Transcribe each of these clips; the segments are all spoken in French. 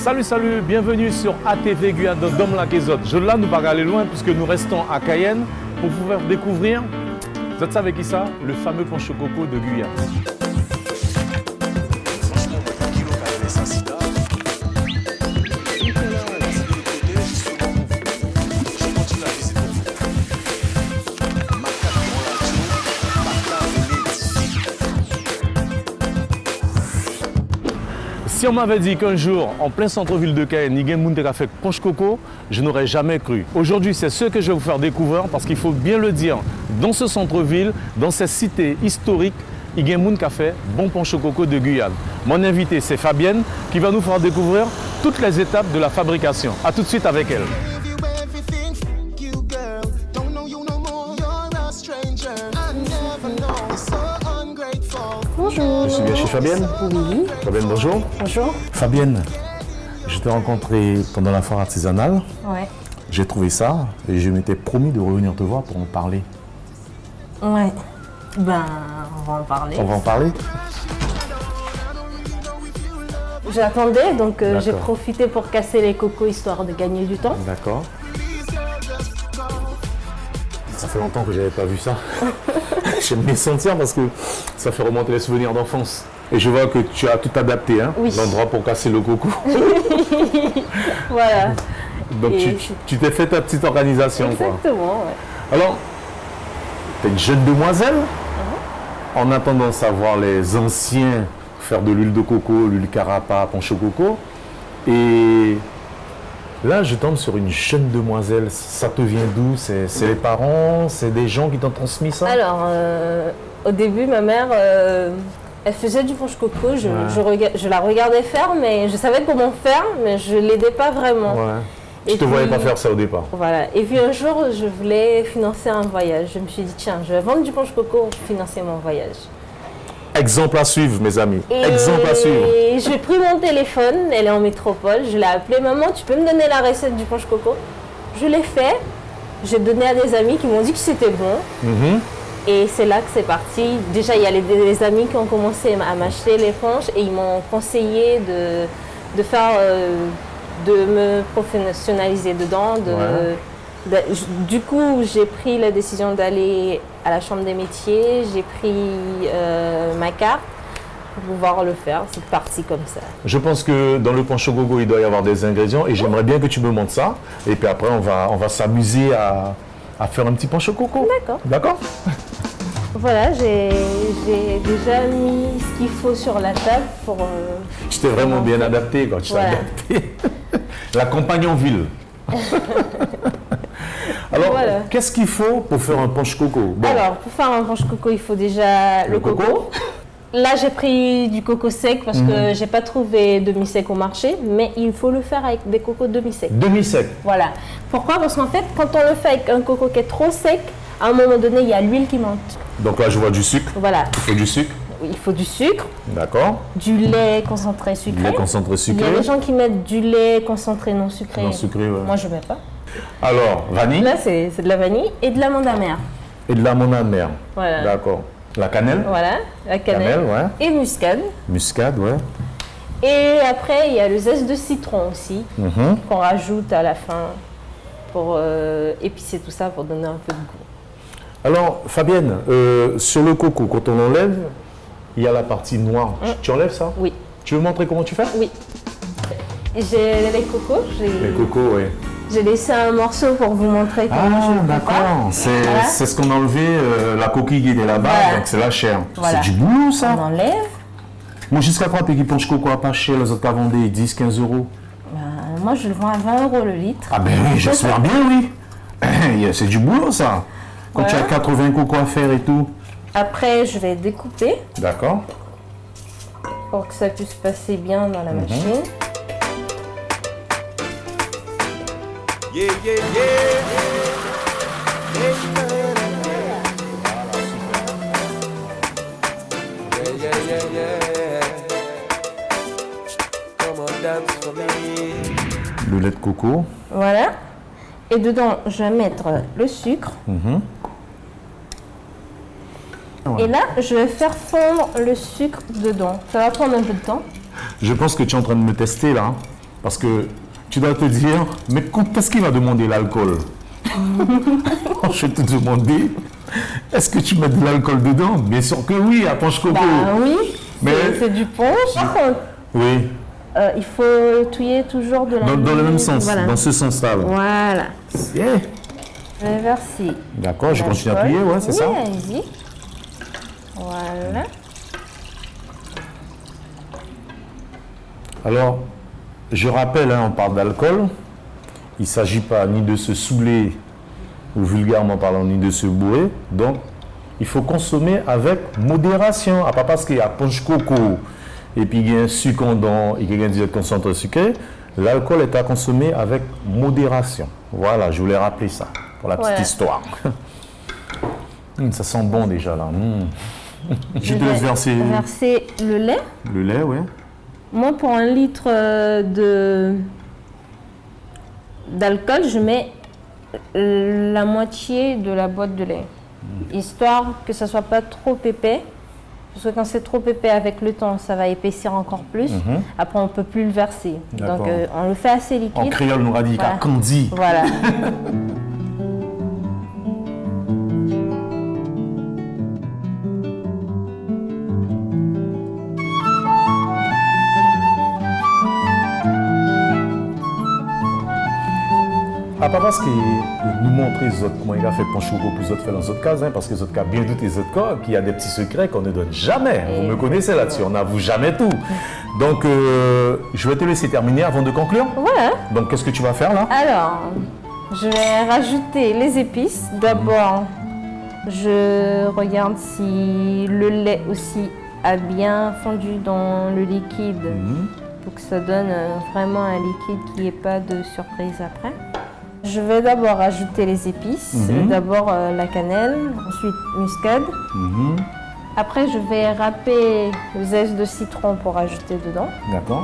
Salut, salut, bienvenue sur ATV Guyane de Dom Lakezot. Je là, nous pas aller loin puisque nous restons à Cayenne pour vous faire découvrir, vous êtes avec qui ça? Le fameux poncho coco de Guyane. Si on m'avait dit qu'un jour, en plein centre-ville de Cayenne, il y a un monde qui a fait ponche coco, je n'aurais jamais cru. Aujourd'hui, c'est ce que je vais vous faire découvrir parce qu'il faut bien le dire, dans ce centre-ville, dans cette cité historique, il y a un monde qui a fait bon ponche coco de Guyane. Mon invité, c'est Fabienne, qui va nous faire découvrir toutes les étapes de la fabrication. A tout de suite avec elle. Bonjour. Je suis bien chez Fabienne. Oui. Fabienne, bonjour. Bonjour. Fabienne, je t'ai rencontré pendant la foire artisanale. Ouais. J'ai trouvé ça et je m'étais promis de revenir te voir pour en parler. Ouais. Ben, on va en parler. On va en parler? J'attendais, donc j'ai D'accord. profité pour casser les cocos histoire de gagner du temps. D'accord. Ça fait longtemps que j'avais pas vu ça. J'aime bien sentir parce que ça fait remonter les souvenirs d'enfance. Et je vois que tu as tout adapté, hein, Oui. l'endroit pour casser le coco. Voilà. Donc Et tu t'es fait ta petite organisation, quoi. Exactement, ouais. Alors, tu es une jeune demoiselle. En attendant de savoir les anciens faire de l'huile de coco, l'huile carapa, poncho coco. Et là, je tombe sur une jeune demoiselle. Ça te vient d'où? C'est les parents? C'est des gens qui t'ont transmis ça? Alors, au début, ma mère, elle faisait du ponche coco. Je la regardais faire, mais je savais comment faire, mais je l'aidais pas vraiment. Ouais. Tu Et te voyais puis- pas faire ça au départ? Voilà. Et puis un jour, je voulais financer un voyage. Je me suis dit, tiens, je vais vendre du ponche coco pour financer mon voyage. Exemple à suivre, mes amis. Et Exemple à suivre. j'ai pris mon téléphone, elle est en métropole, je l'ai appelée, maman, tu peux me donner la recette du ponche coco? Je l'ai fait, j'ai donné à des amis qui m'ont dit que c'était bon. Mhm. Et c'est là que c'est parti. Déjà, il y a des amis qui ont commencé à m'acheter les ponches et ils m'ont conseillé de faire, de me professionnaliser dedans. Du coup, j'ai pris la décision d'aller à la Chambre des métiers, j'ai pris ma carte pour pouvoir le faire. C'est parti comme ça. Je pense que dans le poncho coco, il doit y avoir des ingrédients et j'aimerais bien que tu me montres ça. Et puis après, on va s'amuser à faire un petit poncho coco. D'accord. D'accord? Voilà, j'ai déjà mis ce qu'il faut sur la table pour... Tu t'es vraiment bien adapté quand tu t'es Voilà. adapté. La campagne en ville. Alors, Voilà. qu'est-ce qu'il faut pour faire un ponche coco? Bon, Alors, pour faire un ponche coco, il faut déjà le coco. Là, j'ai pris du coco sec parce que j'ai pas trouvé demi-sec au marché, mais il faut le faire avec des cocos demi-secs. demi-sec. Voilà. Pourquoi? Parce qu'en fait, quand on le fait avec un coco qui est trop sec, à un moment donné, il y a l'huile qui monte. Donc là, je vois du sucre. Voilà. Il faut du sucre. Il faut du sucre, D'accord. du lait concentré sucré. Lait concentré Il y sucré. a des gens qui mettent du lait concentré non sucré. Non sucré, ouais. Moi, je ne mets pas. Alors, vanille Là, c'est de la vanille et de l'amande amère. et de l'amande amère. Voilà. D'accord. La cannelle. Voilà, la cannelle, Ouais. et muscade. Muscade, ouais. Et après, il y a le zeste de citron aussi, Mhm. qu'on rajoute à la fin pour épicer tout ça, pour donner un peu de goût. Alors, Fabienne, sur le coco, quand on l'enlève, il y a la partie noire. Tu enlèves ça? Oui, Tu veux montrer comment tu fais? oui. J'ai les cocos, Les cocos, oui. j'ai laissé un morceau pour vous montrer comment je le prépare. d'accord. Voilà. C'est ce qu'on a enlevé, la coquille qui était là-bas, Voilà. donc c'est la chair. Voilà. C'est du boulot, On ça. enlève. Moi, jusqu'à quoi, qui ponche coco à pas cher, les autres à vendre 10, 15 euros. Ben, moi, je le vends à 20 € le litre. Ah ben oui, j'espère bien, oui. C'est du boulot, ça. Quand tu as Voilà. 80 cocos à faire et tout. Après, je vais découper D'accord. pour que ça puisse passer bien dans la machine. Yeah, yeah, yeah. Yeah, yeah, yeah, yeah. Come on, dance for me. Le lait de coco. Voilà. Et dedans, je vais mettre le sucre. Et là, je vais faire fondre le sucre dedans. Ça va prendre un peu de temps. Je pense que tu es en train de me tester là. Parce que tu dois te dire, mais quand est-ce qu'il va demander l'alcool? Je vais te demander, est-ce que tu mets de l'alcool dedans? Bien sûr que oui, à Punch Coco. Bah oui, Mais- c'est du punch. Par contre, Oui, il faut touiller toujours de la dans le même sens, Voilà. dans ce sens-là. là. Voilà. Yeah. Je vais verser. D'accord, je continue à l'alcool. appuyer, ouais, c'est Oui, ça. allez-y. Voilà. Alors, je rappelle, hein, on parle d'alcool. Il ne s'agit pas ni de se saouler, ou vulgairement parlant, ni de se bourrer. Donc, il faut consommer avec modération. À pas parce qu'il y a punch coco, et puis il y a un sucre en dedans, et qu'il y a un diète concentré sucré. L'alcool est à consommer avec modération. Voilà, je voulais rappeler ça, pour la petite Ouais. histoire. Ça sent bon déjà, là. Je te vais laisse verser verser le lait. le lait, ouais. Moi, pour 1 litre d'alcool, je mets la moitié de la boîte de lait. Histoire que ça soit pas trop épais. Parce que quand c'est trop épais, avec le temps, ça va épaissir encore plus. Après, on ne peut plus le verser. D'accord. Donc, on le fait assez En liquide. créole, nous radicaux, Voilà. candy. Voilà. Ah, pas parce que nous montrer les autres comment il a fait punch coco pour les autres faire dans les autres cases, hein, parce que les autres cas, bien doute les autres cas, qu'il y a des petits secrets qu'on ne donne jamais. Vous me connaissez là-dessus, on n'avoue jamais tout. Donc, je vais te laisser terminer avant de conclure. Voilà. Donc, qu'est-ce que tu vas faire là? Alors, je vais rajouter les épices. D'abord, je regarde si le lait aussi a bien fondu dans le liquide pour que ça donne vraiment un liquide qui n'ait pas de surprise après. Je vais d'abord rajouter les épices. D'abord la cannelle, ensuite muscade. Après, je vais râper le zeste de citron pour ajouter dedans. D'accord.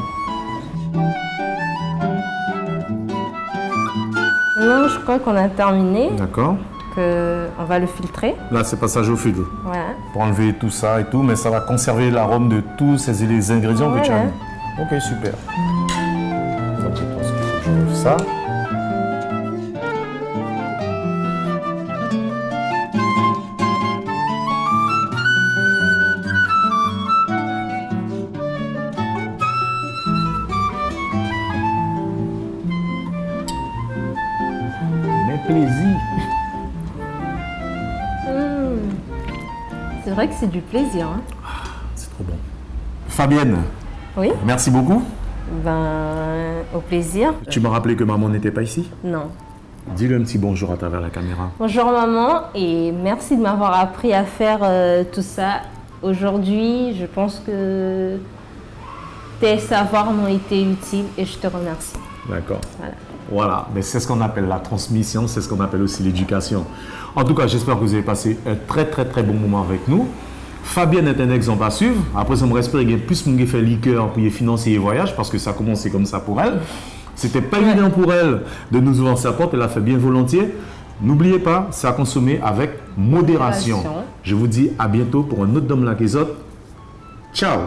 Maintenant, je crois qu'on a terminé. D'accord. On va le filtrer. Là, c'est passage au filtre Voilà. pour enlever tout ça et tout, mais ça va conserver l'arôme de tous ces ingrédients que tu as Voilà. mis. Ok, super. Donc, je pense qu'il faut que je fasse ça. Mais plaisir. C'est vrai que c'est du plaisir. Hein. C'est trop bon. Fabienne, Oui. merci beaucoup. Ben, au plaisir. Tu m'as rappelé que maman n'était pas ici. Non. Dis-le un petit bonjour à travers la caméra. Bonjour maman et merci de m'avoir appris à faire tout ça. Aujourd'hui, je pense que tes savoirs m'ont été utiles et je te remercie. D'accord. Voilà. Voilà, mais c'est ce qu'on appelle la transmission, c'est ce qu'on appelle aussi l'éducation. En tout cas, j'espère que vous avez passé un très bon moment avec nous. Fabienne est un exemple à suivre. Après, ça me respire, il y a plus de faire liqueur pour financer les voyages parce que ça a commencé comme ça pour elle. C'était pas évident pour elle de nous ouvrir sa porte, elle l'a fait bien volontiers. N'oubliez pas, c'est à consommer avec modération. Modération. Je vous dis à bientôt pour un autre Dom Lac et autres. Ciao!